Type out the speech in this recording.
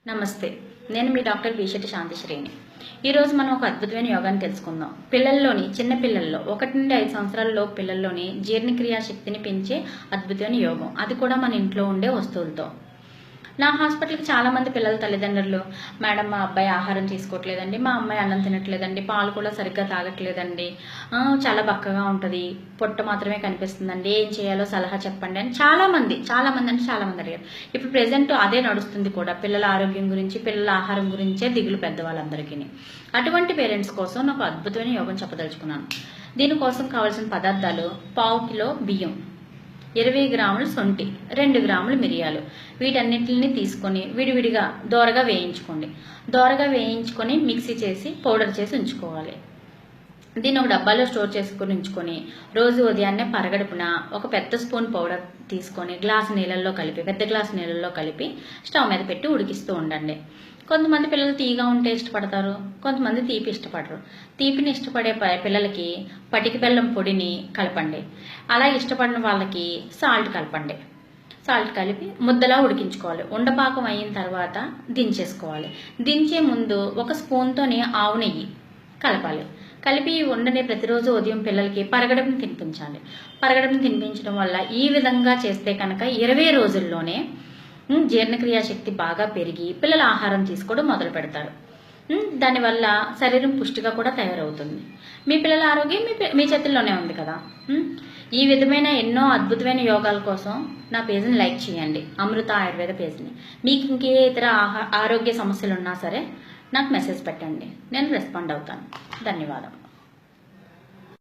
నమస్తే, నేను మీ doctor B. శాంతి శ్రేణి. ఈరోజు మనం ఒక అద్భుతమైన యోగాన్ని తెలుసుకుందాం. పిల్లల్లోని చిన్న పిల్లల్లో 1 నుండి 5 సంవత్సరాల్లో పిల్లల్లోని జీర్ణక్రియా శక్తిని పెంచే అద్భుతమైన యోగం, అది కూడా మన ఇంట్లో ఉండే వస్తువులతో. నా హాస్పిటల్కి చాలామంది పిల్లల తల్లిదండ్రులు, మేడం మా అబ్బాయి ఆహారం తీసుకోవట్లేదండి, మా అమ్మాయి అన్నం తినట్లేదండి, పాలు కూడా సరిగ్గా తాగట్లేదండి, చాలా బక్కగా ఉంటుంది, పొట్ట మాత్రమే కనిపిస్తుందండి, ఏం చేయాలో సలహా చెప్పండి అని చాలామంది అడిగారు. ఇప్పుడు ప్రెజెంట్ అదే నడుస్తుంది కూడా. పిల్లల ఆరోగ్యం గురించి, పిల్లల ఆహారం గురించే దిగులు పెద్దవాళ్ళందరికీ. అటువంటి పేరెంట్స్ కోసం నాకు అద్భుతమైన యోగం చెప్పదలుచుకున్నాను. దీనికోసం కావాల్సిన పదార్థాలు: 1/2 కిలో బియ్యం, 20 గ్రాములు శొంఠి, 2 గ్రాములు మిరియాలు. వీటన్నిటిని తీసుకొని విడివిడిగా దోరగా వేయించుకోండి. దోరగా వేయించుకొని మిక్సీ చేసి పౌడర్ చేసి ఉంచుకోవాలి. దీన్ని ఒక డబ్బాలో స్టోర్ చేసుకొని ఉంచుకొని రోజు ఉదయాన్నే పరగడుపున ఒక పెద్ద స్పూన్ పౌడర్ తీసుకొని పెద్ద గ్లాసు నీళ్ళల్లో కలిపి స్టవ్ మీద పెట్టి ఉడికిస్తూ ఉండండి. కొంతమంది పిల్లలు తీగా ఉంటే ఇష్టపడతారు, కొంతమంది తీపి ఇష్టపడరు. తీపిని ఇష్టపడే పిల్లలకి పటిక బెల్లం పొడిని కలపండి. అలా ఇష్టపడిన వాళ్ళకి సాల్ట్ కలపండి. సాల్ట్ కలిపి ముద్దలా ఉడికించుకోవాలి. ఉండపాకం అయిన తర్వాత దించేసుకోవాలి. దించే ముందు ఒక స్పూన్తోని ఆవు నెయ్యి కలపాలి. కలిపి ఈ ఉండని ప్రతిరోజు ఉదయం పిల్లలకి పరగడుపుని తినిపించాలి. పరగడుపుని తినిపించడం వల్ల ఈ విధంగా చేస్తే కనుక 20 రోజుల్లోనే జీర్ణక్రియా శక్తి బాగా పెరిగి పిల్లల ఆహారం తీసుకోవడం మొదలు పెడతారు. దానివల్ల శరీరం పుష్టిగా కూడా తయారవుతుంది. మీ పిల్లల ఆరోగ్యం మీ చేతుల్లోనే ఉంది కదా. ఈ విధమైన ఎన్నో అద్భుతమైన యోగాల కోసం నా పేజ్ని లైక్ చేయండి, అమృత ఆయుర్వేద పేజ్ని. మీకు ఇంకే ఇతర ఆరోగ్య సమస్యలు ఉన్నా సరే నాకు మెసేజ్ పెట్టండి, నేను రెస్పాండ్ అవుతాను. ధన్యవాదం.